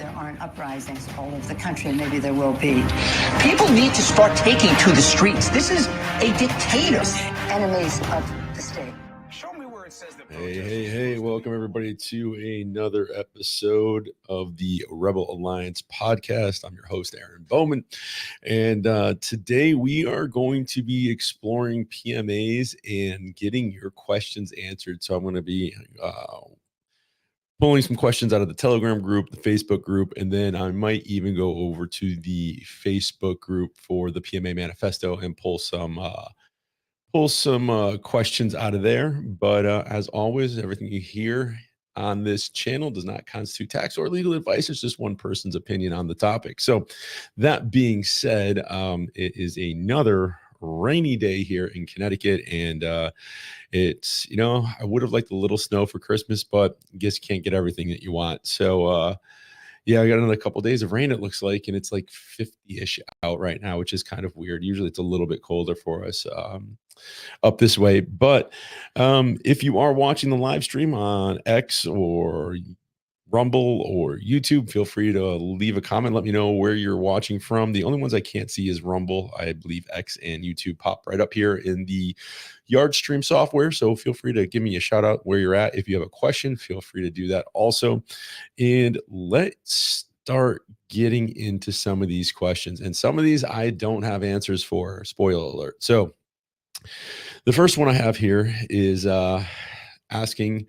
there aren't uprisings all over the country, and maybe there will be. People need to start taking to the streets. This is a dictator. Enemies of the state. Show me where it says that. Hey, welcome everybody to another episode of the Rebel Alliance podcast. I'm your host, Aaron Bowman. And today we are going to be exploring PMAs and getting your questions answered. So I'm going to be pulling some questions out of the Telegram group, the Facebook group, and then I might even go over to the Facebook group for the PMA manifesto and pull some questions out of there. But as always, everything you hear on this channel does not constitute tax or legal advice. It's just one person's opinion on the topic. So that being said, it is another rainy day here in Connecticut, and it's, I would have liked a little snow for Christmas, but I guess you can't get everything that you want. So yeah, I got another couple of days of rain, it looks like, and it's like 50-ish out right now, which is kind of weird. Usually it's a little bit colder for us up this way. But if you are watching the live stream on X or Rumble or YouTube, feel free to leave a comment. Let me know where you're watching from. The only ones I can't see is Rumble. I believe X and YouTube pop right up here in the Yard Stream software. So feel free to give me a shout out where you're at. If you have a question, feel free to do that also. And let's start getting into some of these questions. And some of these I don't have answers for. Spoiler alert. So the first one I have here is asking,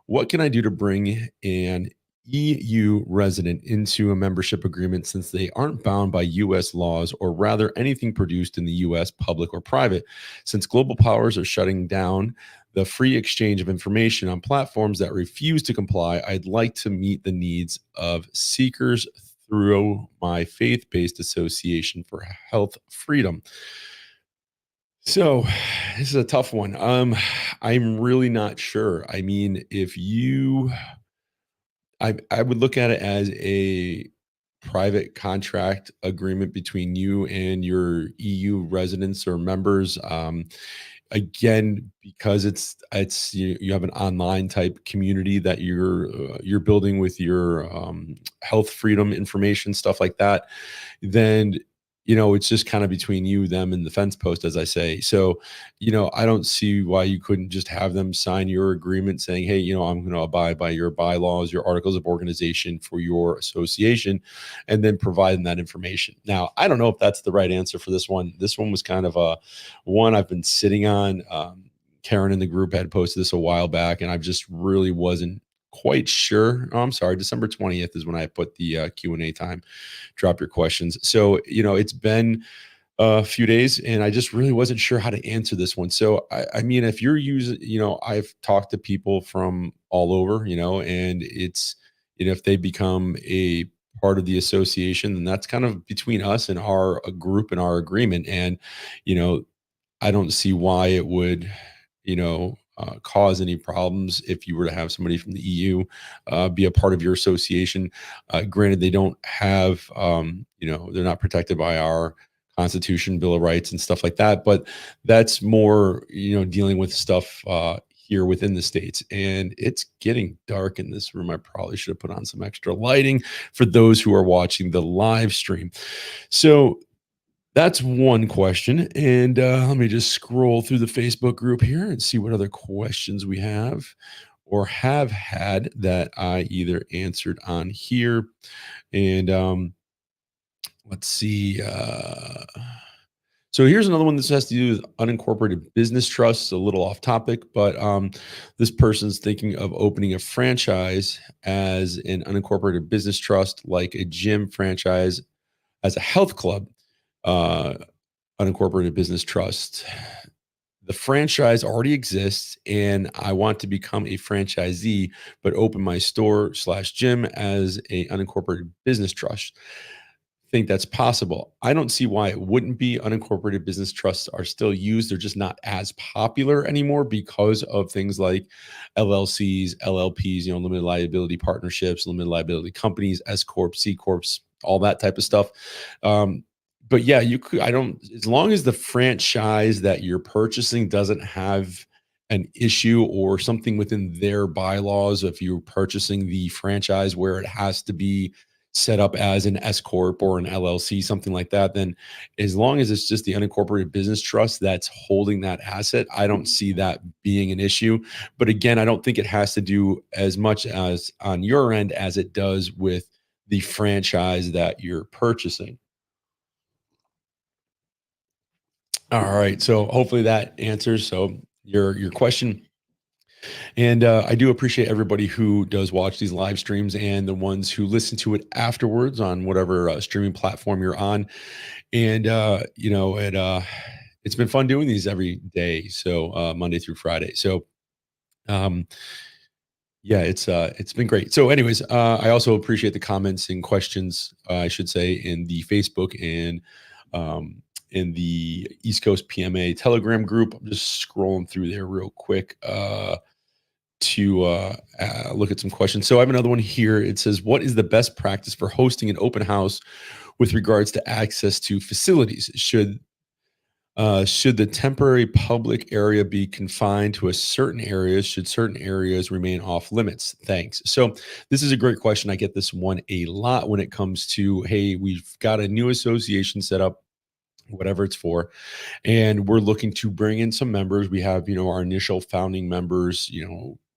what can I do to bring an EU resident into a membership agreement since they aren't bound by US laws, or rather anything produced in the US, public or private? Since global powers are shutting down the free exchange of information on platforms that refuse to comply, I'd like to meet the needs of seekers through my faith-based association for health freedom. So this is a tough one. I'm really not sure. I mean, I would look at it as a private contract agreement between you and your EU residents or members. Again, because it's you have an online type community that you're building with your health freedom information, stuff like that, then it's just kind of between you, them, and the fence post, as I say. So, I don't see why you couldn't just have them sign your agreement saying, hey, I'm going to abide by your bylaws, your articles of organization for your association, and then provide them that information. Now, I don't know if that's the right answer for this one. This one was kind of one I've been sitting on. Karen in the group had posted this a while back, and I just really wasn't quite sure. Oh, I'm sorry. December 20th is when I put the Q&A time. Drop your questions. So, it's been a few days and I just really wasn't sure how to answer this one. So, I mean, if you're using, I've talked to people from all over, and it's, if they become a part of the association, then that's kind of between us and our group and our agreement. And, I don't see why it would, cause any problems if you were to have somebody from the EU be a part of your association. Granted, they don't have, they're not protected by our Constitution, Bill of Rights, and stuff like that. But that's more, dealing with stuff here within the States. And it's getting dark in this room. I probably should have put on some extra lighting for those who are watching the live stream. So that's one question. And let me just scroll through the Facebook group here and see what other questions we have or have had that I either answered on here. And let's see. So here's another one. This has to do with unincorporated business trusts, a little off topic, but this person's thinking of opening a franchise as an unincorporated business trust, like a gym franchise as a health club. Unincorporated business trust. The franchise already exists and I want to become a franchisee, but open my store/gym as a unincorporated business trust. Think that's possible. I don't see why it wouldn't be. Unincorporated business trusts are still used. They're just not as popular anymore because of things like LLCs, LLPs, limited liability partnerships, limited liability companies, S Corps, C Corps, all that type of stuff. But yeah, you could, as long as the franchise that you're purchasing doesn't have an issue or something within their bylaws, if you're purchasing the franchise where it has to be set up as an S corp or an LLC, something like that, then as long as it's just the unincorporated business trust that's holding that asset, I don't see that being an issue. But again, I don't think it has to do as much as on your end as it does with the franchise that you're purchasing. All right. So hopefully that answers your question. And I do appreciate everybody who does watch these live streams and the ones who listen to it afterwards on whatever streaming platform you're on. And it's been fun doing these every day, so Monday through Friday. So um, yeah, it's been great. So, anyways, I also appreciate the comments and questions, I should say, in the Facebook and um, in the East Coast PMA Telegram group. I'm just scrolling through there real quick. To look at some questions. So I have another one here. It says, "What is the best practice for hosting an open house with regards to access to facilities? Should the temporary public area be confined to a certain areas? Should certain areas remain off limits? Thanks." So this is a great question. I get this one a lot when it comes to, hey, we've got a new association set up, whatever it's for, and we're looking to bring in some members. We have, our initial founding members,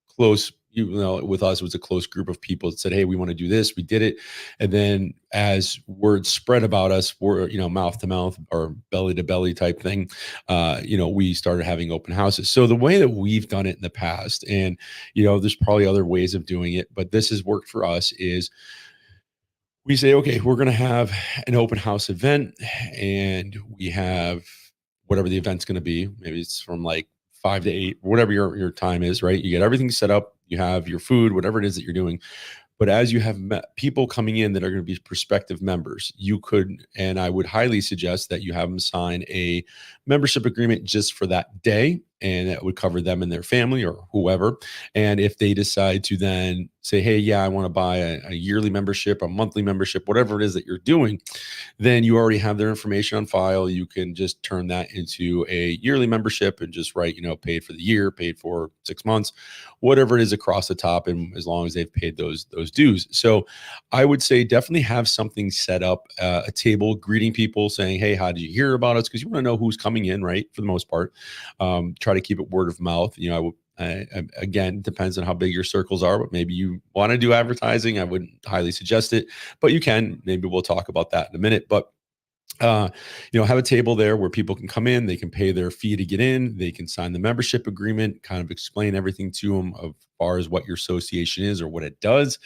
close, with us, it was a close group of people that said, hey, we want to do this. We did it. And then as word spread about us, we're, mouth to mouth or belly to belly type thing, we started having open houses. So the way that we've done it in the past, and, there's probably other ways of doing it, but this has worked for us, is we say, okay, we're going to have an open house event, and we have whatever the event's going to be. Maybe it's from like 5 to 8, whatever your time is, right? You get everything set up, you have your food, whatever it is that you're doing. But as you have people coming in that are going to be prospective members, you could, and I would highly suggest that you have them sign a membership agreement just for that day, and that would cover them and their family or whoever. And if they decide to then say, hey, yeah, I want to buy a yearly membership, a monthly membership, whatever it is that you're doing, then you already have their information on file. You can just turn that into a yearly membership and just write, paid for the year, paid for 6 months, whatever it is across the top, and as long as they've paid those dues. So I would say definitely have something set up, a table greeting people, saying, hey, how did you hear about us? Because you want to know who's coming in, right? For the most part, try to keep it word of mouth. Again, depends on how big your circles are, but maybe you want to do advertising. I wouldn't highly suggest it, but you can. Maybe we'll talk about that in a minute. But have a table there where people can come in, they can pay their fee to get in, they can sign the membership agreement, kind of explain everything to them as far as what your association is or what it does,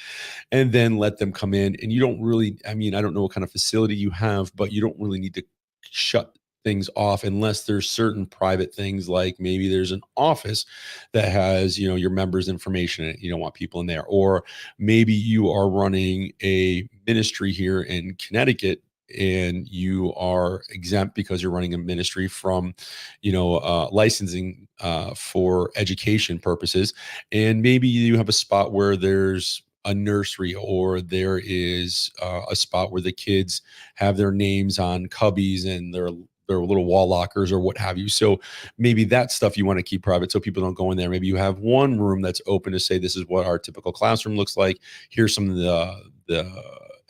and then let them come in. And you don't really, I don't know what kind of facility you have, but you don't really need to shut things off unless there's certain private things, like maybe there's an office that has, your members' information in it. You don't want people in there. Or maybe you are running a ministry here in Connecticut and you are exempt because you're running a ministry from, licensing for education purposes. And maybe you have a spot where there's a nursery, or there is a spot where the kids have their names on cubbies and their little wall lockers or what have you. So maybe that stuff you want to keep private so people don't go in there. Maybe you have one room that's open to say, this is what our typical classroom looks like. Here's some of the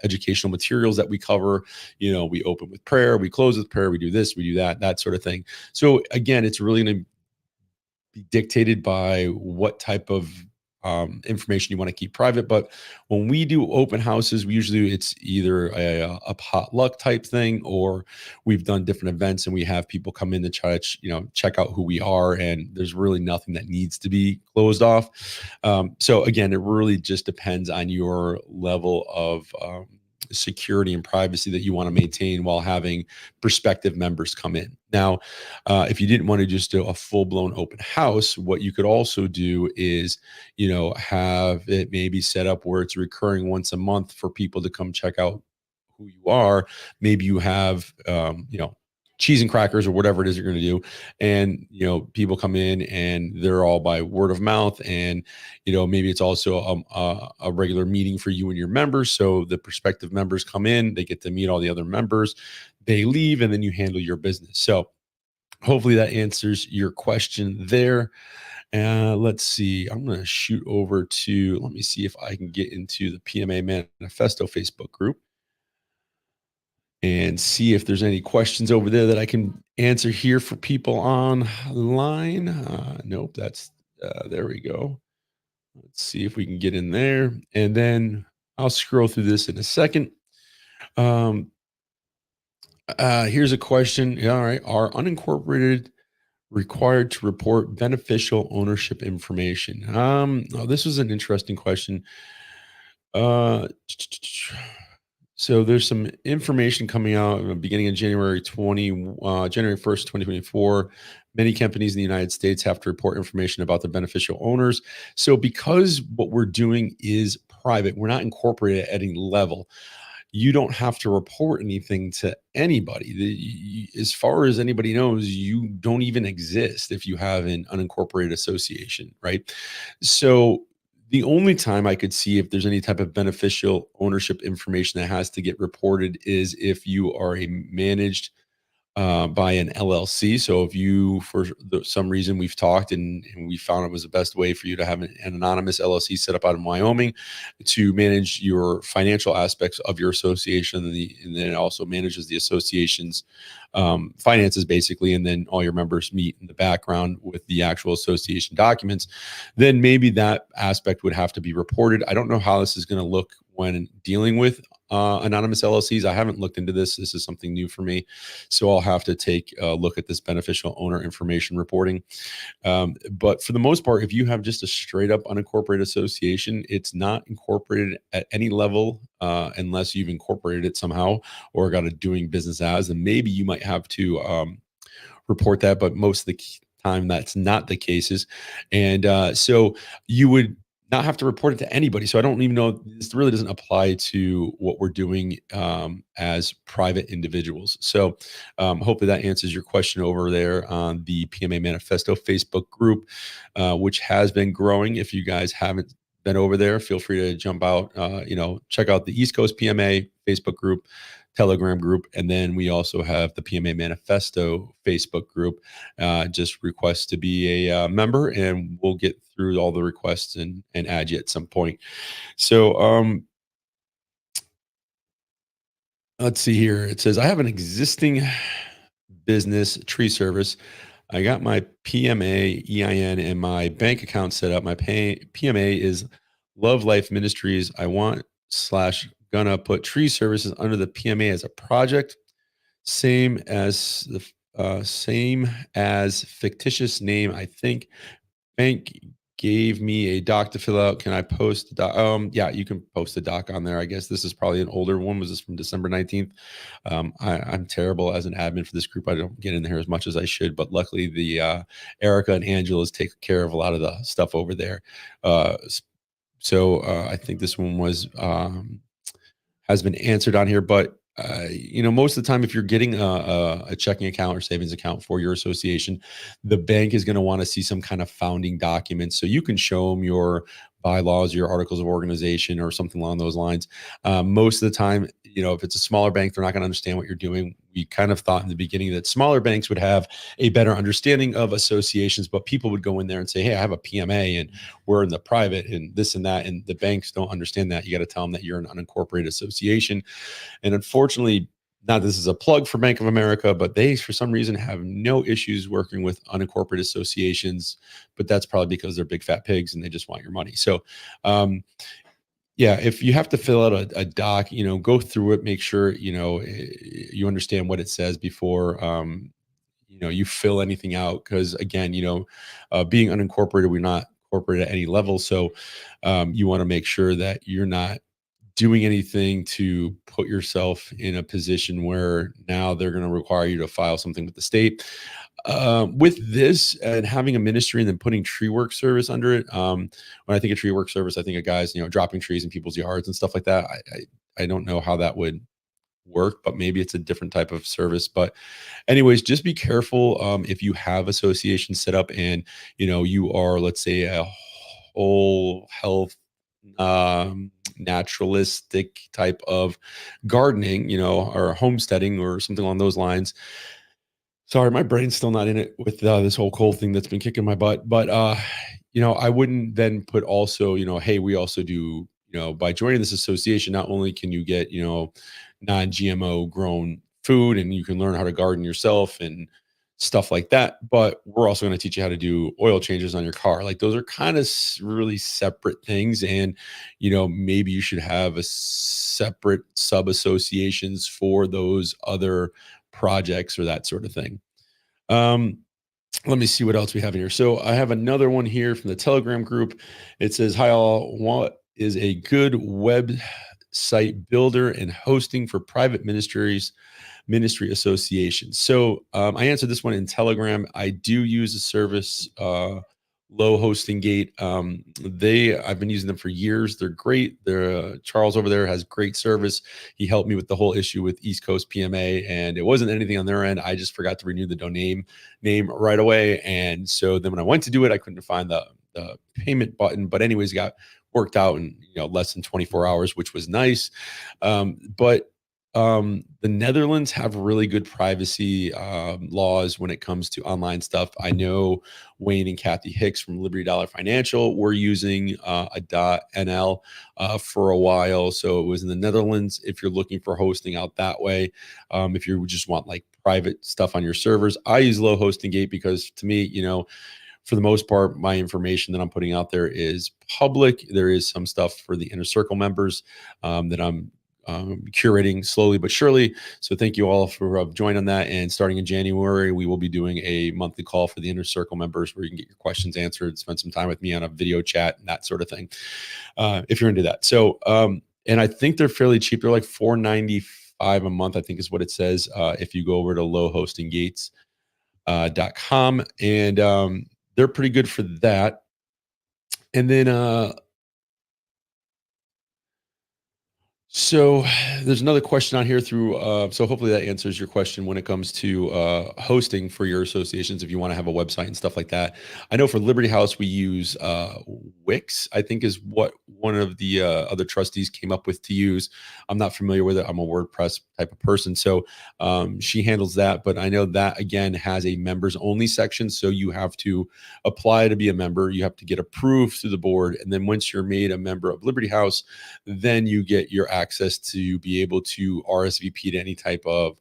educational materials that we cover. We open with prayer, we close with prayer, we do this, we do that sort of thing. So again, it's really going to be dictated by what type of information you want to keep private. But when we do open houses, it's either a potluck type thing, or we've done different events and we have people come in to try to, check out who we are. And there's really nothing that needs to be closed off. So again, it really just depends on your level of security and privacy that you want to maintain while having prospective members come in. Now, if you didn't want to just do a full-blown open house, what you could also do is, have it maybe set up where it's recurring once a month for people to come check out who you are. Maybe you have, cheese and crackers or whatever it is you're going to do. And, people come in and they're all by word of mouth. And, maybe it's also a regular meeting for you and your members. So the prospective members come in, they get to meet all the other members, they leave, and then you handle your business. So hopefully that answers your question there. Let's see. I'm going to shoot over to, let me see if I can get into the PMA Manifesto Facebook group and see if there's any questions over there that I can answer here for people online. Nope, there we go. Let's see if we can get in there. And then I'll scroll through this in a second. Um, Here's a question. Yeah, all right. Are unincorporated required to report beneficial ownership information? Oh, this was an interesting question. Uh, so there's some information coming out beginning in January 1st, 2024. Many companies in the United States have to report information about their beneficial owners. So because what we're doing is private, we're not incorporated at any level, you don't have to report anything to anybody. As far as anybody knows, you don't even exist if you have an unincorporated association, right? So the only time I could see if there's any type of beneficial ownership information that has to get reported is if you are a managed by an LLC. So if you, for some reason, we've talked and we found it was the best way for you to have an anonymous LLC set up out in Wyoming to manage your financial aspects of your association, and then it also manages the association's finances, basically, and then all your members meet in the background with the actual association documents, then maybe that aspect would have to be reported. I don't know how this is going to look when dealing with anonymous LLCs. I haven't looked into this. This is something new for me. So I'll have to take a look at this beneficial owner information reporting. But for the most part, if you have just a straight up unincorporated association, it's not incorporated at any level unless you've incorporated it somehow or got a doing business as, and maybe you might have to report that, but most of the time that's not the cases. And so you would not have to report it to anybody. So I don't even know, this really doesn't apply to what we're doing as private individuals. So hopefully that answers your question over there on the PMA Manifesto Facebook group, which has been growing. If you guys haven't been over there, feel free to jump out, check out the East Coast PMA Facebook group, Telegram group, and then we also have the PMA Manifesto Facebook group. Just request to be a member, and we'll get through all the requests and add you at some point. So let's see here. It says I have an existing business tree service. I got my PMA EIN and my bank account set up. My PMA is Love Life Ministries. I want slash gonna put tree services under the PMA as a project, same as fictitious name. I think bank gave me a doc to fill out. Can I post the doc? Yeah, you can post the doc on there. I guess this is probably an older one. Was this from December 19th? I'm terrible as an admin for this group. I don't get in there as much as I should, but luckily the Erica and Angela's take care of a lot of the stuff over there. So I think this one has been answered on here, but most of the time, if you're getting a checking account or savings account for your association, the bank is going to want to see some kind of founding document. So you can show them your bylaws, your articles of organization, or something along those lines. Most of the time, if it's a smaller bank, they're not going to understand what you're doing. We kind of thought in the beginning that smaller banks would have a better understanding of associations, but people would go in there and say, hey, I have a PMA and we're in the private and this and that. And the banks don't understand that. You got to tell them that you're an unincorporated association. And unfortunately, not this is a plug for Bank of America, but they, for some reason, have no issues working with unincorporated associations. But that's probably because they're big fat pigs and they just want your money. So, yeah, if you have to fill out a doc, go through it, make sure, you understand what it says before, you fill anything out. Because again, being unincorporated, we're not corporate at any level. So you want to make sure that you're not doing anything to put yourself in a position where now they're going to require you to file something with the state. With this and having a ministry and then putting tree work service under it, when I think of tree work service, I think of guys, dropping trees in people's yards and stuff like that. I don't know how that would work, but maybe it's a different type of service. But anyways, just be careful if you have associations set up and you are, let's say, a whole health naturalistic type of gardening, or homesteading or something along those lines. Sorry, my brain's still not in it with this whole cold thing that's been kicking my butt. But I wouldn't then put also, hey, we also do, by joining this association, not only can you get, non-GMO grown food and you can learn how to garden yourself and stuff like that, but we're also going to teach you how to do oil changes on your car. Like those are kind of really separate things. And, maybe you should have a separate sub associations for those other projects or that sort of thing. Um, Let me see what else we have in here. So I have another one here from the Telegram group. It says, "Hi all, what is a good website builder and hosting for private ministry associations?" So I answered this one in Telegram. I do use a service, Low Hosting Gate. I've been using them for years. They're great. They're Charles over there has great service. He helped me with the whole issue with East Coast PMA, and it wasn't anything on their end. I just forgot to renew the domain name right away, and so then when I went to do it, I couldn't find the payment button. But anyways, it got worked out in less than 24 hours, which was nice. But the Netherlands have really good privacy laws when it comes to online stuff. I know Wayne and Kathy Hicks from Liberty Dollar Financial were using a .nl for a while. So it was in the Netherlands. If you're looking for hosting out that way, if you just want like private stuff on your servers, I use Low Hosting Gate because to me, for the most part, my information that I'm putting out there is public. There is some stuff for the inner circle members that I'm curating slowly but surely. So thank you all for joining that. And starting in January, we will be doing a monthly call for the inner circle members where you can get your questions answered, spend some time with me on a video chat and that sort of thing, if you're into that. So, and I think they're fairly cheap. They're like $4.95 a month, I think is what it says. If you go over to lowhostinggates.com, and they're pretty good for that. And then so there's another question on here through so hopefully that answers your question when it comes to hosting for your associations if you want to have a website and stuff like that. I know for Liberty House we use Wix, I think is what one of the other trustees came up with to use. I'm not familiar with it. I'm a WordPress type of person, so she handles that, but I know that again has a members only section, so you have to apply to be a member, you have to get approved through the board, and then once you're made a member of Liberty House, then you get your access to be able to RSVP to any type of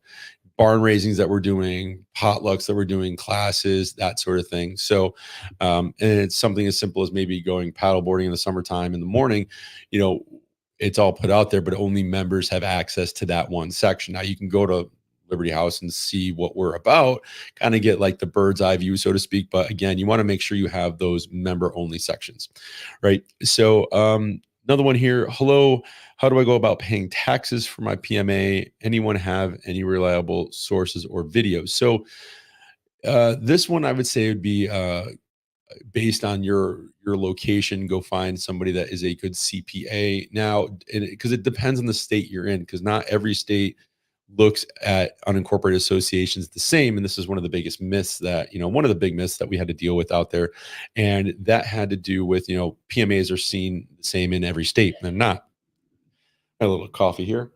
barn raisings that we're doing, potlucks that we're doing, classes, that sort of thing. So, and it's something as simple as maybe going paddleboarding in the summertime in the morning, it's all put out there, but only members have access to that one section. Now you can go to Liberty House and see what we're about, kind of get like the bird's eye view, so to speak. But again, you want to make sure you have those member only sections, right? So, another one here. Hello, how do I go about paying taxes for my PMA? Anyone have any reliable sources or videos? So this one I would say would be based on your location. Go find somebody that is a good CPA. Now, because it depends on the state you're in, because not every state looks at unincorporated associations the same. And this is one of the biggest myths that, one of the big myths that we had to deal with out there. And that had to do with, PMAs are seen the same in every state. They're not. A little coffee here.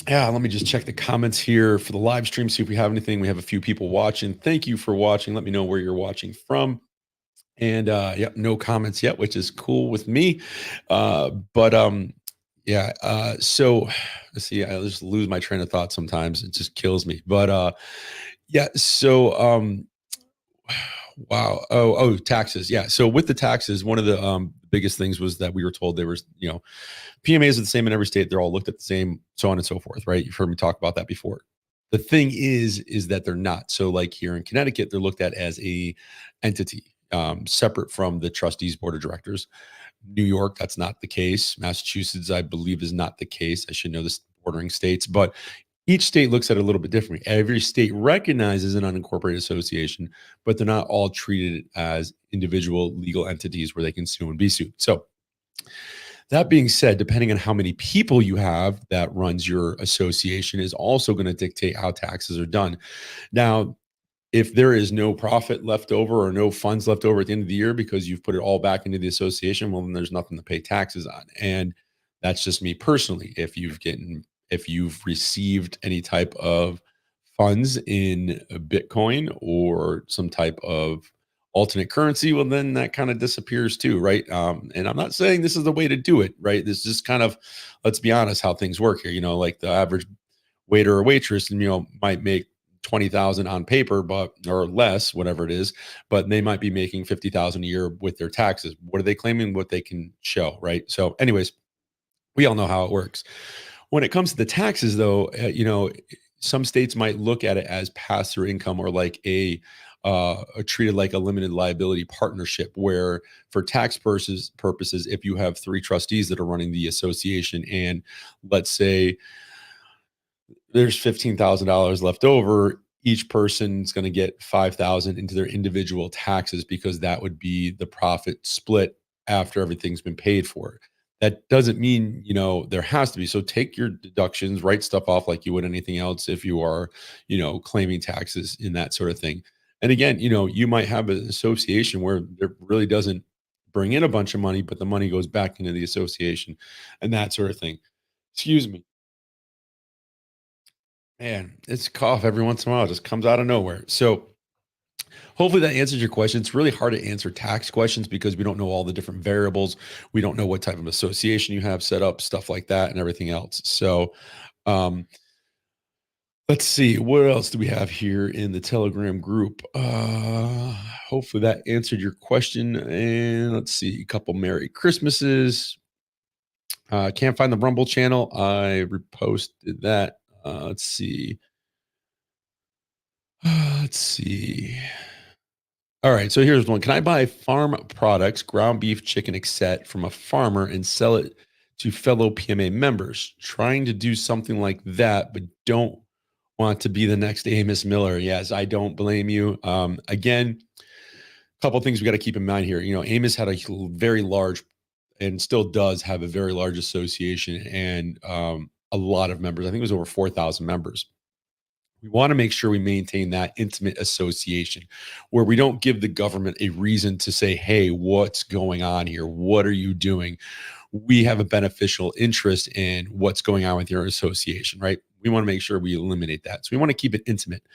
Yeah, let me just check the comments here for the live stream, see if we have anything. We have a few people watching. Thank you for watching. Let me know where you're watching from. And yeah, no comments yet, which is cool with me. But yeah, so let's see, I just lose my train of thought sometimes. It just kills me. But yeah, so wow. Oh, taxes. Yeah. So with the taxes, one of the biggest things was that we were told there was, PMAs are the same in every state. They're all looked at the same, so on and so forth, right? You've heard me talk about that before. The thing is that they're not. So like here in Connecticut, they're looked at as a entity, separate from the trustees board of directors. New York, that's not the case. Massachusetts, I believe, is not the case. I should know this bordering states, but each state looks at it a little bit differently. Every state recognizes an unincorporated association, but they're not all treated as individual legal entities where they can sue and be sued. So that being said, depending on how many people you have that runs your association is also going to dictate how taxes are done. Now, if there is no profit left over or no funds left over at the end of the year because you've put it all back into the association, well, then there's nothing to pay taxes on. And that's just me personally. If you've received any type of funds in Bitcoin or some type of alternate currency, well, then that kind of disappears too, right? And I'm not saying this is the way to do it, right? This is just kind of, let's be honest, how things work here. Like the average waiter or waitress, and might make 20,000 on paper, but or less, whatever it is, but they might be making 50,000 a year with their taxes. What are they claiming? What they can show, right? So, anyways, we all know how it works. When it comes to the taxes, though, some states might look at it as pass-through income or like treated like a limited liability partnership, where for tax purposes, if you have three trustees that are running the association, and let's say there's $15,000 left over, each person's going to get 5,000 into their individual taxes, because that would be the profit split after everything's been paid for. That doesn't mean, there has to be. So take your deductions, write stuff off like you would anything else if you are, claiming taxes in that sort of thing. And again, you might have an association where there really doesn't bring in a bunch of money, but the money goes back into the association and that sort of thing. Excuse me. Man, it's cough every once in a while. It just comes out of nowhere. So hopefully that answers your question. It's really hard to answer tax questions because we don't know all the different variables. We don't know what type of association you have set up, stuff like that, and everything else. So um, let's see. What else do we have here in the Telegram group? Hopefully that answered your question. And let's see, a couple Merry Christmases. Can't find the Rumble channel. I reposted that. Let's see. Let's see. All right, so here's one. Can I buy farm products, ground beef, chicken, etc., from a farmer and sell it to fellow PMA members? Trying to do something like that, but don't want to be the next Amos Miller. Yes, I don't blame you. Again, a couple of things we got to keep in mind here. Amos had a very large, and still does have a very large association, and a lot of members. I think it was over 4,000 members. We want to make sure we maintain that intimate association where we don't give the government a reason to say, hey, what's going on here? What are you doing? We have a beneficial interest in what's going on with your association, right? We want to make sure we eliminate that. So we want to keep it intimate.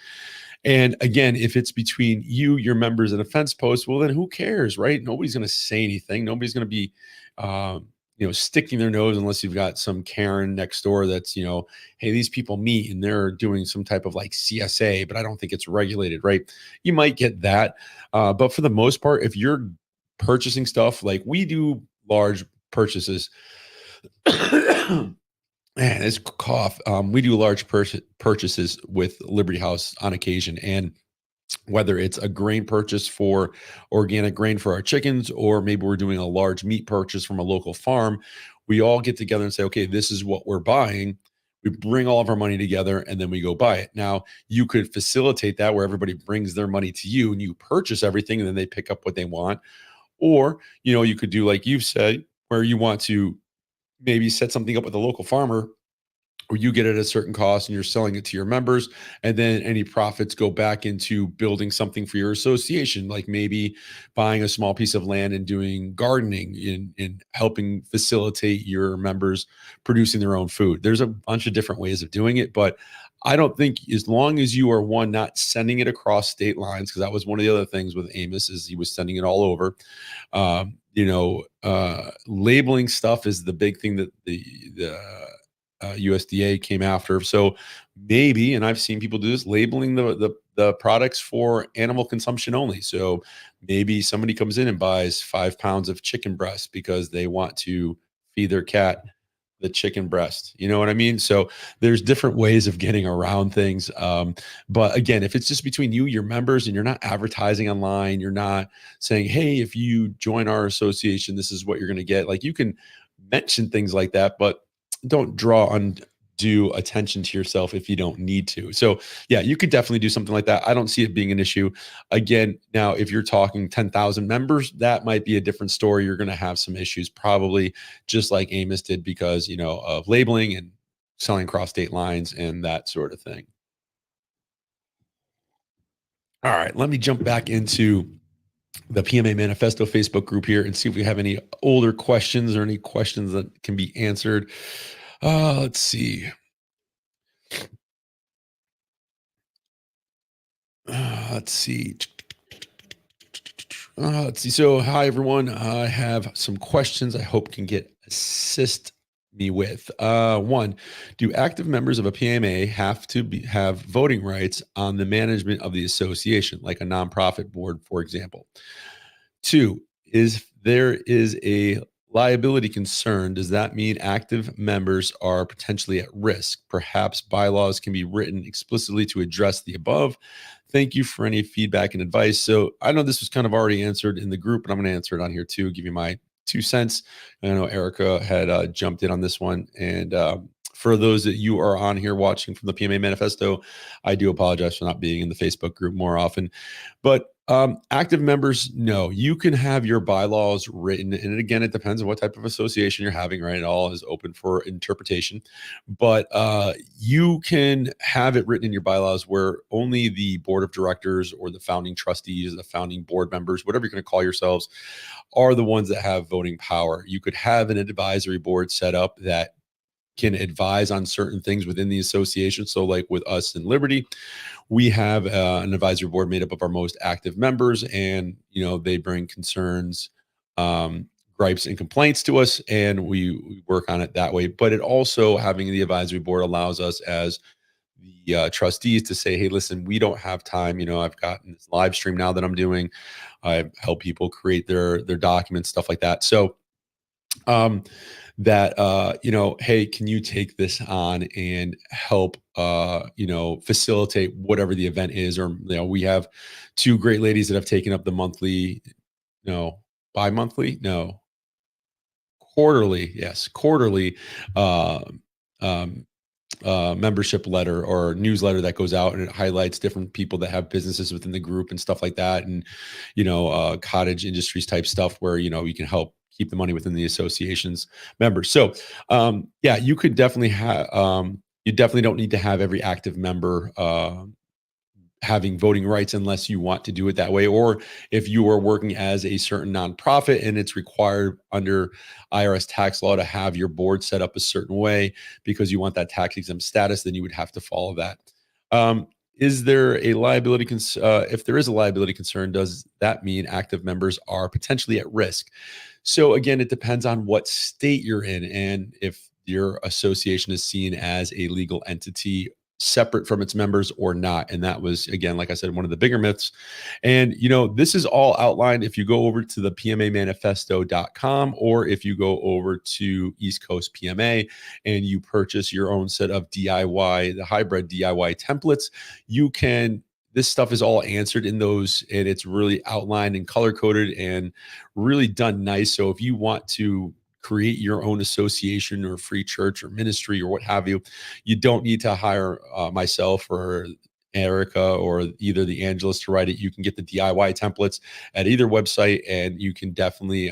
And again, if it's between you, your members, and a fence post, well, then who cares, right? Nobody's going to say anything. Nobody's going to be, sticking their nose, unless you've got some Karen next door that's, hey, these people meet and they're doing some type of like CSA, but I don't think it's regulated, right? You might get that. But for the most part, if you're purchasing stuff like we do, large purchases, man, it's cough. We do large purchases with Liberty House on occasion, and whether it's a grain purchase for organic grain for our chickens, or maybe we're doing a large meat purchase from a local farm, we all get together and say, okay, this is what we're buying. We bring all of our money together and then we go buy it. Now, you could facilitate that where everybody brings their money to you and you purchase everything and then they pick up what they want. Or, you could do like you've said, where you want to maybe set something up with a local farmer, or you get it at a certain cost and you're selling it to your members, and then any profits go back into building something for your association, like maybe buying a small piece of land and doing gardening in helping facilitate your members producing their own food. There's a bunch of different ways of doing it, but I don't think, as long as you are, one, not sending it across state lines, because that was one of the other things with Amos, is he was sending it all over. Labeling stuff is the big thing that the USDA came after. So maybe, and I've seen people do this, labeling the products for animal consumption only. So maybe somebody comes in and buys 5 pounds of chicken breast because they want to feed their cat the chicken breast. You know what I mean? So there's different ways of getting around things. But again, if it's just between you, your members, and you're not advertising online, you're not saying, hey, if you join our association, this is what you're going to get. Like, you can mention things like that, but don't draw undue attention to yourself if you don't need to. So yeah, you could definitely do something like that. I don't see it being an issue. Again, now, if you're talking 10,000 members, that might be a different story. You're going to have some issues, probably just like Amos did, because, of labeling and selling across state lines and that sort of thing. All right, let me jump back into the PMA Manifesto Facebook group here and see if we have any older questions or any questions that can be answered. Let's see. Let's see. Let's see. So, hi everyone. I have some questions I hope can get assist me with. One, do active members of a PMA have to have voting rights on the management of the association, like a nonprofit board, for example? Two, is there is a liability concern, does that mean active members are potentially at risk? Perhaps bylaws can be written explicitly to address the above. Thank you for any feedback and advice. So I know this was kind of already answered in the group, but I'm going to answer it on here too, give you my 2 cents. I know Erica had jumped in on this one. And for those that you are on here watching from the PMA Manifesto, I do apologize for not being in the Facebook group more often. But active members, no, you can have your bylaws written. And again, it depends on what type of association you're having, right? It all is open for interpretation. But you can have it written in your bylaws where only the board of directors or the founding trustees, the founding board members, whatever you're going to call yourselves, are the ones that have voting power. You could have an advisory board set up that can advise on certain things within the association. So, like with us in Liberty, we have an advisory board made up of our most active members, and they bring concerns, gripes, and complaints to us, and we work on it that way. But it also, having the advisory board allows us as the trustees to say, hey, listen, we don't have time. I've gotten this live stream now that I'm doing. I help people create their documents, stuff like that. So that hey, can you take this on and help facilitate whatever the event is? Or we have two great ladies that have taken up the monthly, no, bi-monthly, no, quarterly, yes, quarterly uh um membership letter or newsletter that goes out, and it highlights different people that have businesses within the group and stuff like that, and cottage industries type stuff where you can help keep the money within the association's members. So yeah, you could definitely have you definitely don't need to have every active member having voting rights unless you want to do it that way, or if you are working as a certain nonprofit and it's required under IRS tax law to have your board set up a certain way because you want that tax exempt status, then you would have to follow that. Is there a liability if there is a liability concern, does that mean active members are potentially at risk? So again, it depends on what state you're in and if your association is seen as a legal entity separate from its members or not. And that was, again, like I said, one of the bigger myths. And this is all outlined if you go over to the pmamanifesto.com, or if you go over to East Coast PMA and you purchase your own set of DIY, the hybrid DIY templates. This stuff is all answered in those, and it's really outlined and color coded and really done nice. So if you want to create your own association or free church or ministry or what have you, you don't need to hire myself or Erica or either the Angelus to write it. You can get the DIY templates at either website, and you can definitely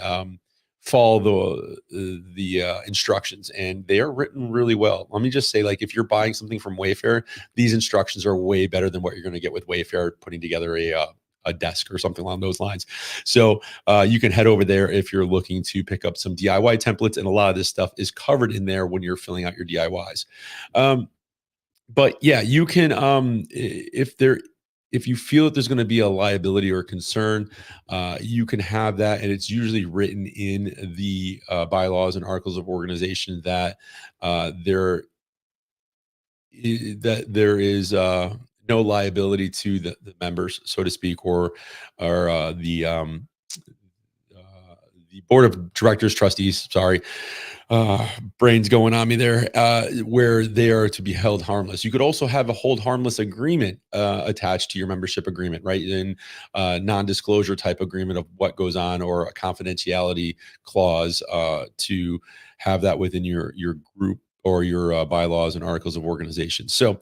follow the instructions, and they are written really well. Let me just say, like, if you're buying something from Wayfair, these instructions are way better than what you're going to get with Wayfair putting together a desk or something along those lines. So you can head over there if you're looking to pick up some DIY templates, and a lot of this stuff is covered in there when you're filling out your DIYs. But yeah, you can if you feel that there's going to be a liability or concern, you can have that, and it's usually written in the bylaws and articles of organization that there is no liability to the members, so to speak, or the board of directors, trustees, sorry, brains going on me there, where they are to be held harmless. You could also have a hold harmless agreement attached to your membership agreement, right? In non-disclosure type agreement of what goes on, or a confidentiality clause to have that within your group or your bylaws and articles of organization. So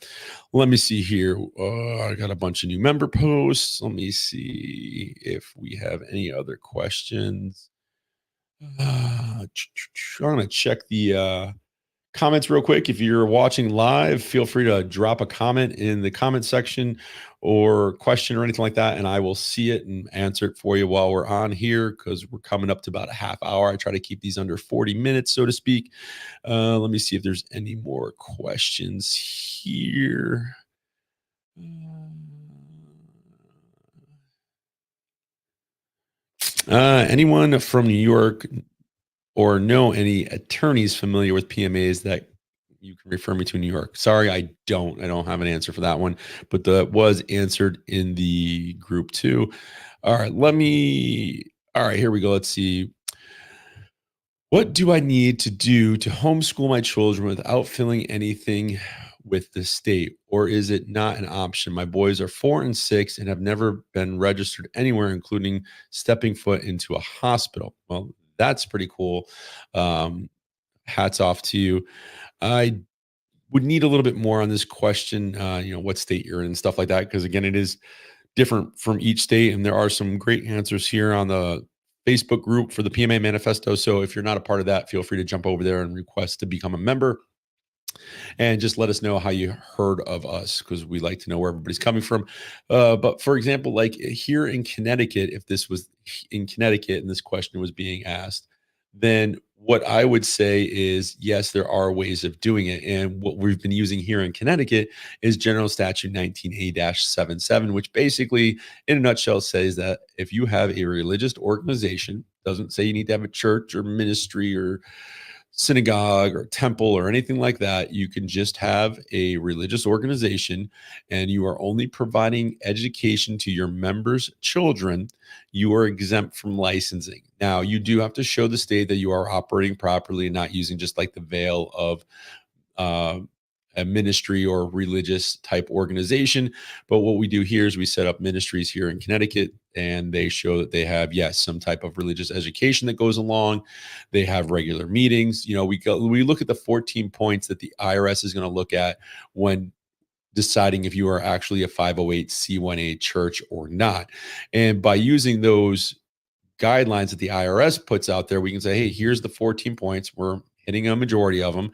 let me see here. I got a bunch of new member posts. Let me see if we have any other questions. I'm going to check the comments real quick. If you're watching live, feel free to drop a comment in the comment section or question or anything like that, and I will see it and answer it for you while we're on here, because we're coming up to about a half hour. I try to keep these under 40 minutes, so to speak. Let me see if there's any more questions here. Anyone from New York or know any attorneys familiar with PMAs that you can refer me to in New York? Sorry, I don't. I don't have an answer for that one, but that was answered in the group too. All right, all right, here we go. Let's see. What do I need to do to homeschool my children without feeling anything with the state? Or is it not an option? My boys are 4 and 6 and have never been registered anywhere, including stepping foot into a hospital. Well, that's pretty cool. Um, Hats off to you. I would need a little bit more on this question, what state you're in and stuff like that. Because again, it is different from each state. And there are some great answers here on the Facebook group for the PMA manifesto. So if you're not a part of that, feel free to jump over there and request to become a member and just let us know how you heard of us because we like to know where everybody's coming from. But for example, like here in Connecticut, if this was in Connecticut and this question was being asked, then what I would say is yes, there are ways of doing it. And what we've been using here in Connecticut is General Statute 19A-77, which basically, in a nutshell, says that if you have a religious organization, doesn't say you need to have a church or ministry or synagogue or temple or anything like that. You can just have a religious organization and you are only providing education to your members' children. You are exempt from licensing. Now, you do have to show the state that you are operating properly and not using just like the veil of uh, a ministry or religious type organization. But what we do here is we set up ministries here in Connecticut and they show that they have, yes, some type of religious education that goes along. They have regular meetings. We look at the 14 points that the IRS is going to look at when deciding if you are actually a 508c1a church or not. And by using those guidelines that the IRS puts out there, we can say, hey, here's the 14 points. We're hitting a majority of them.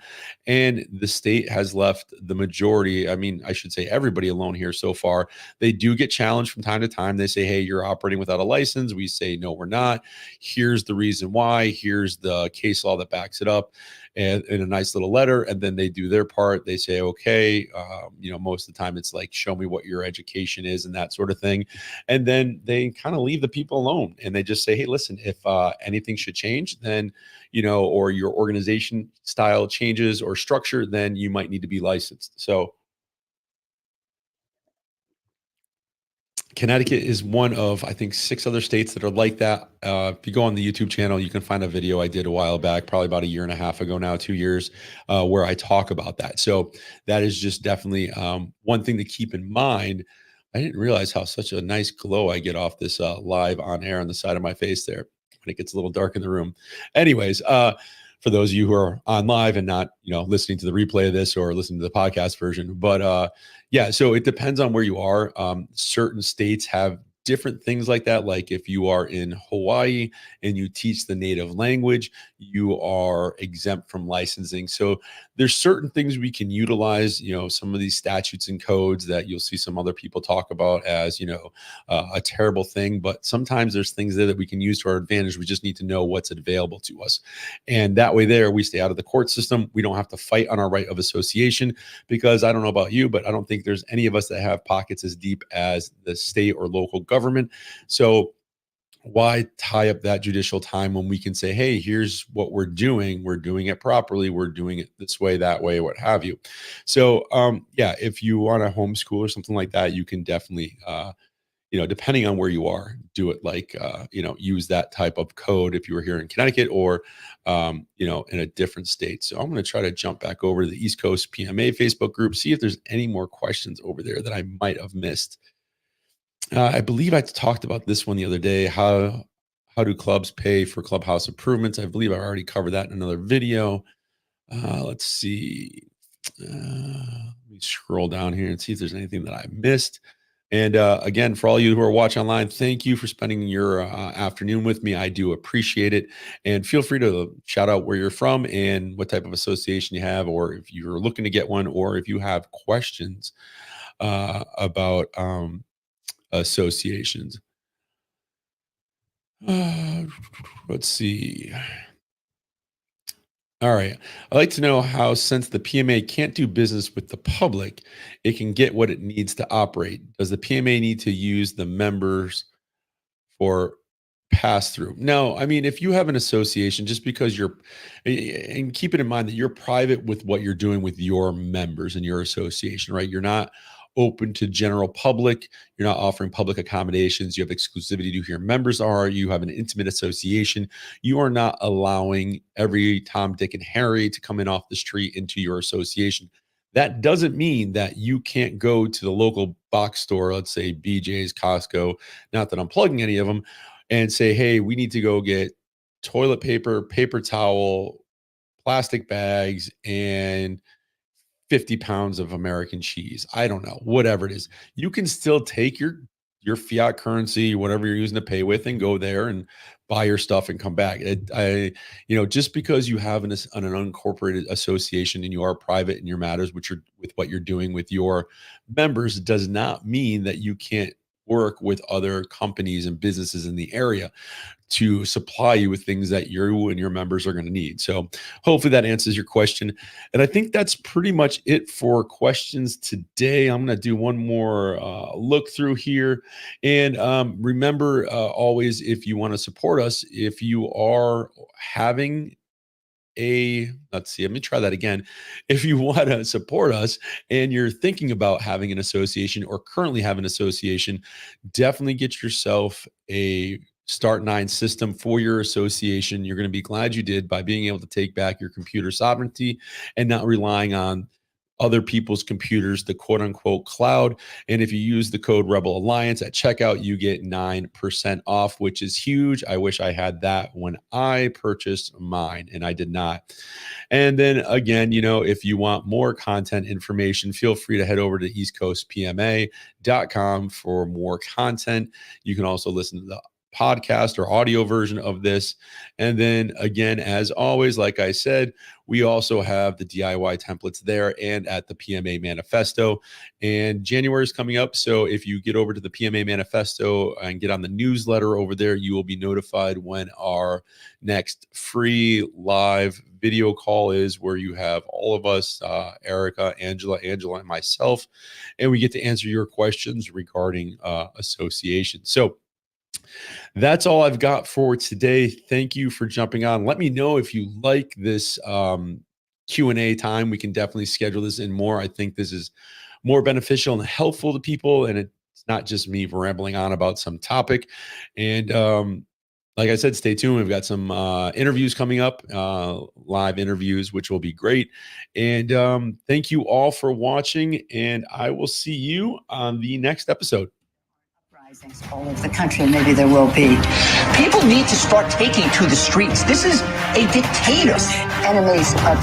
And the state has left the majority, I mean, I should say everybody alone here so far. They do get challenged from time to time. They say, hey, you're operating without a license. We say, no, we're not. Here's the reason why. Here's the case law that backs it up. And in a nice little letter, and then they do their part. They say, okay, most of the time it's like, show me what your education is and that sort of thing. And then they kind of leave the people alone and they just say, hey, listen, if anything should change, then, or your organization style changes or structure, then you might need to be licensed. So Connecticut is one of, I think, 6 other states that are like that. If you go on the YouTube channel, you can find a video I did a while back, probably about a year and a half ago now, 2 years, where I talk about that. So that is just definitely one thing to keep in mind. I didn't realize how such a nice glow I get off this live on air on the side of my face there when it gets a little dark in the room. Anyways, for those of you who are on live and not, listening to the replay of this or listening to the podcast version, but yeah, so it depends on where you are. Certain states have different things like that. Like if you are in Hawaii and you teach the native language, you are exempt from licensing. So there's certain things we can utilize, some of these statutes and codes that you'll see some other people talk about as, a terrible thing. But sometimes there's things there that we can use to our advantage. We just need to know what's available to us. And that way there, we stay out of the court system. We don't have to fight on our right of association because I don't know about you, but I don't think there's any of us that have pockets as deep as the state or local government. So why tie up that judicial time when we can say, hey, here's what we're doing it properly, we're doing it this way, that way, what have you. So yeah, if you want to homeschool or something like that, you can definitely depending on where you are, do it like use that type of code if you were here in Connecticut or in a different state. So I'm going to try to jump back over to the East Coast PMA Facebook group, see if there's any more questions over there that I might have missed. I believe I talked about this one the other day. How do clubs pay for clubhouse improvements? I believe I already covered that in another video. Let's see. Let me scroll down here and see if there's anything that I missed. And again, for all you who are watching online, thank you for spending your afternoon with me. I do appreciate it. And feel free to shout out where you're from and what type of association you have, or if you're looking to get one, or if you have questions about associations. Let's see. All right. I'd like to know how, since the PMA can't do business with the public, it can get what it needs to operate. Does the PMA need to use the members for pass through. No, I mean, if you have an association, just because you're, and keep it in mind that you're private with what you're doing with your members and your association, right? You're not open to general public. You're not offering public accommodations. You have exclusivity to who your members are. You have an intimate association. You are not allowing every Tom, Dick, and Harry to come in off the street into your association. That doesn't mean that you can't go to the local box store, let's say BJ's, Costco, not that I'm plugging any of them, and say, hey, we need to go get toilet paper, paper towel, plastic bags, and 50 pounds of American cheese. I don't know, whatever it is. You can still take your fiat currency, whatever you're using to pay with, and go there and buy your stuff and come back. Just because you have an unincorporated association and you are private in your matters, which are with what you're doing with your members, does not mean that you can't work with other companies and businesses in the area to supply you with things that you and your members are going to need. So hopefully that answers your question. And I think that's pretty much it for questions today. I'm going to do one more look through here. And remember, always, if you want to support us, if you are having let me try that again. If you want to support us and you're thinking about having an association or currently have an association, definitely get yourself a Start 9 system for your association. You're going to be glad you did, by being able to take back your computer sovereignty and not relying on other people's computers, the quote unquote cloud. And if you use the code Rebel Alliance at checkout, you get 9% off, which is huge. I wish I had that when I purchased mine, and I did not. And then again, if you want more content information, feel free to head over to eastcoastpma.com for more content. You can also listen to the podcast or audio version of this. And then again, as always, like I said, we also have the DIY templates there and at the PMA Manifesto. And January is coming up. So if you get over to the PMA Manifesto and get on the newsletter over there, you will be notified when our next free live video call is, where you have all of us, Erica, Angela, and myself, and we get to answer your questions regarding association. So that's all I've got for today. Thank you for jumping on. Let me know if you like this Q&A time. We can definitely schedule this in more. I think this is more beneficial and helpful to people, and it's not just me rambling on about some topic. And like I said, stay tuned. We've got some interviews coming up, live interviews, which will be great. And thank you all for watching, and I will see you on the next episode. Uprisings all over the country, maybe there will be. People need to start taking to the streets. This is a dictator. Enemies of